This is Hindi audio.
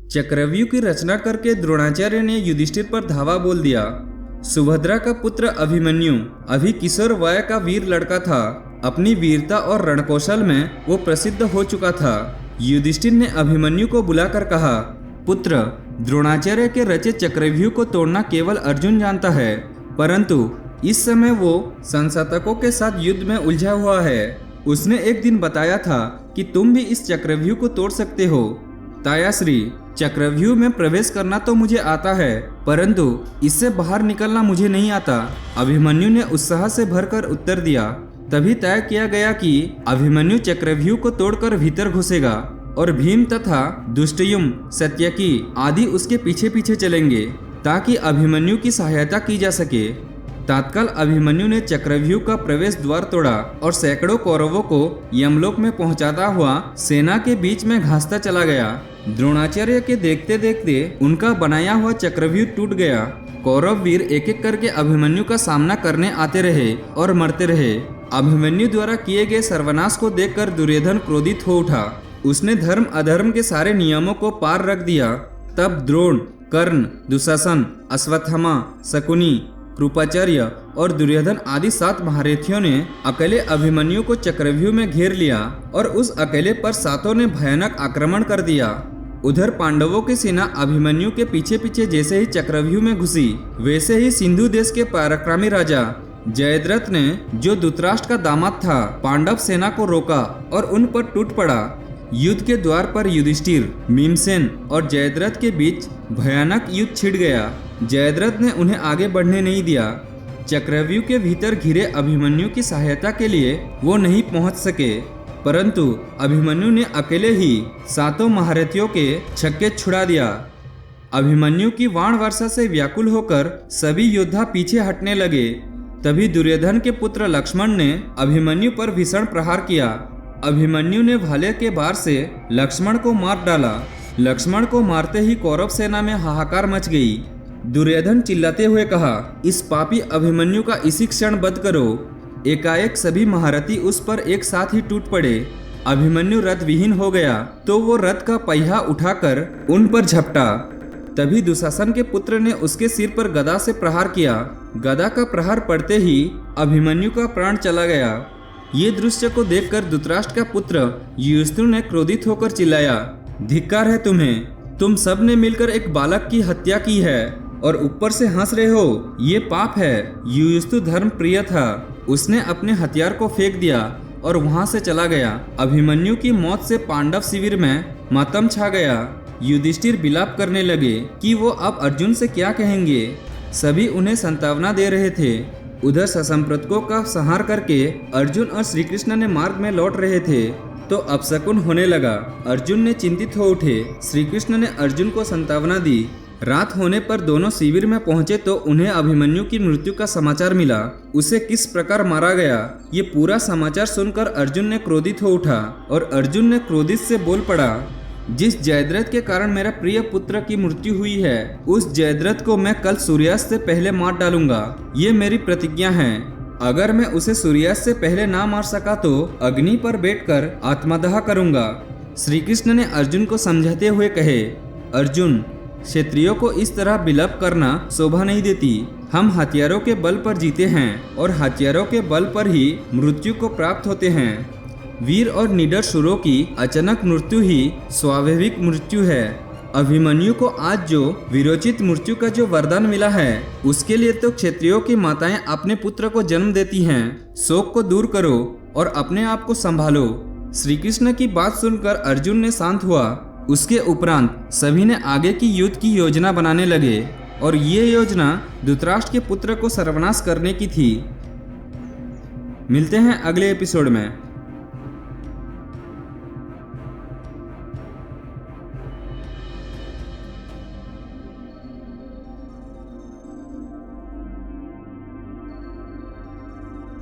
चक्रव्यूह की रचना करके द्रोणाचार्य ने युधिष्ठिर पर धावा बोल दिया। सुभद्रा का पुत्र अभिमन्यु अभी किशोर वय का वीर लड़का था। अपनी वीरता और रणकौशल में वो प्रसिद्ध हो चुका था। युधिष्ठिर ने अभिमन्यु को बुलाकर कहा, पुत्र, द्रोणाचार्य के रचे चक्रव्यूह को तोड़ना केवल अर्जुन जानता है, परंतु इस समय वो संसातकों के साथ युद्ध में उलझा हुआ है। उसने एक दिन बताया था कि तुम भी इस चक्रव्यूह को तोड़ सकते हो। तायाश्री, चक्रव्यूह में प्रवेश करना तो मुझे आता है, परंतु इससे बाहर निकलना मुझे नहीं आता। अभिमन्यु ने उत्साह से भरकर उत्तर दिया। तभी तय किया गया कि अभिमन्यु चक्रव्यूह को तोड़कर भीतर घुसेगा और भीम तथा दुष्टयुम, सत्यकी आदि उसके पीछे पीछे चलेंगे ताकि अभिमन्यु की सहायता की जा सके। तत्काल अभिमन्यु ने चक्रव्यूह का प्रवेश द्वार तोड़ा और सैकड़ों कौरवों को यमलोक में पहुंचाता हुआ सेना के बीच में घासता चला गया। द्रोणाचार्य के देखते देखते उनका बनाया हुआ चक्रव्यूह टूट गया। कौरव वीर एक एक करके अभिमन्यु का सामना करने आते रहे और मरते रहे। अभिमन्यु द्वारा किए गए सर्वनाश को देखकर दुर्योधन क्रोधित हो उठा। उसने धर्म अधर्म के सारे नियमों को पार रख दिया। तब द्रोण, कर्ण, दुशासन, अश्वत्थामा, शकुनी, कृपाचार्य और दुर्योधन आदि 7 महारथियों ने अकेले अभिमन्यु को चक्रव्यूह में घेर लिया और उस अकेले पर 7 ने भयानक आक्रमण कर दिया। उधर पांडवों की सेना अभिमन्यु के पीछे पीछे जैसे ही चक्रव्यूह में घुसी, वैसे ही सिंधु देश के पराक्रमी राजा जयद्रथ ने, जो धृतराष्ट्र का दामाद था, पांडव सेना को रोका और उन पर टूट पड़ा। युद्ध के द्वार पर युधिष्ठिर, भीमसेन और जयद्रथ के बीच भयानक युद्ध छिड़ गया। जयद्रथ ने उन्हें आगे बढ़ने नहीं दिया। चक्रव्यूह के भीतर घिरे अभिमन्यु की सहायता के लिए वो नहीं पहुंच सके, परंतु अभिमन्यु ने अकेले ही 7 महारथियों के छक्के छुड़ा दिया। अभिमन्यु की बाण वर्षा से व्याकुल होकर सभी योद्धा पीछे हटने लगे। तभी दुर्योधन के पुत्र लक्ष्मण ने अभिमन्यु पर भीषण प्रहार किया। अभिमन्यु ने भाले के बार से लक्ष्मण को मार डाला। लक्ष्मण को मारते ही कौरव सेना में हाहाकार मच गई। दुर्योधन चिल्लाते हुए कहा, इस पापी अभिमन्यु का इसी क्षण वध करो। एकाएक सभी महारथी उस पर एक साथ ही टूट पड़े। अभिमन्यु रथ विहीन हो गया तो वो रथ का पहिया उठाकर उन पर झपटा। तभी दुशासन के पुत्र ने उसके सिर पर गदा से प्रहार किया। गदा का प्रहार पड़ते ही अभिमन्यु का प्राण चला गया। ये दृश्य को देखकर धृतराष्ट्र का पुत्र युधिष्ठिर ने क्रोधित होकर चिल्लाया, धिक्कार है तुम्हें, तुम सब ने मिलकर एक बालक की हत्या की है और ऊपर से हंस रहे हो, ये पाप है। युधिष्ठिर धर्म प्रिय था। उसने अपने हथियार को फेंक दिया और वहां से चला गया। अभिमन्यु की मौत से पांडव शिविर में मातम छा गया। युधिष्ठिर विलाप करने लगे कि वो अब अर्जुन से क्या कहेंगे। सभी उन्हें सांत्वना दे रहे थे। उधर ससंप्रतकों का संहार करके अर्जुन और श्री कृष्ण ने मार्ग में लौट रहे थे तो अपशकुन होने लगा। अर्जुन ने चिंतित हो उठे। श्री कृष्ण ने अर्जुन को सांत्वना दी। रात होने पर दोनों शिविर में पहुंचे तो उन्हें अभिमन्यु की मृत्यु का समाचार मिला। उसे किस प्रकार मारा गया, ये पूरा समाचार सुनकर अर्जुन ने क्रोधित हो उठा और अर्जुन ने क्रोधित से बोल पड़ा, जिस जयद्रथ के कारण मेरा प्रिय पुत्र की मृत्यु हुई है, उस जयद्रथ को मैं कल सूर्यास्त से पहले मार डालूंगा। ये मेरी प्रतिज्ञा है। अगर मैं उसे सूर्यास्त से पहले ना मार सका तो अग्नि पर बैठकर आत्मदाह करूंगा। श्री कृष्ण ने अर्जुन को समझाते हुए कहे, अर्जुन, क्षत्रियों को इस विलाप विलाप करना शोभा नहीं देती। हम हथियारों के बल पर जीते हैं और हथियारों के बल पर ही मृत्यु को प्राप्त होते हैं। वीर और निडर शूरों की अचानक मृत्यु ही स्वाभाविक मृत्यु है। अभिमन्यु को आज जो वीरोचित मृत्यु का जो वरदान मिला है, उसके लिए तो क्षत्रियों की माताएं अपने पुत्र को जन्म देती हैं। शोक को दूर करो और अपने आप को संभालो। श्री कृष्ण की बात सुनकर अर्जुन ने शांत हुआ। उसके उपरांत सभी ने आगे की युद्ध की योजना बनाने लगे और ये योजना धृतराष्ट्र के पुत्र को सर्वनाश करने की थी। मिलते हैं अगले एपिसोड में।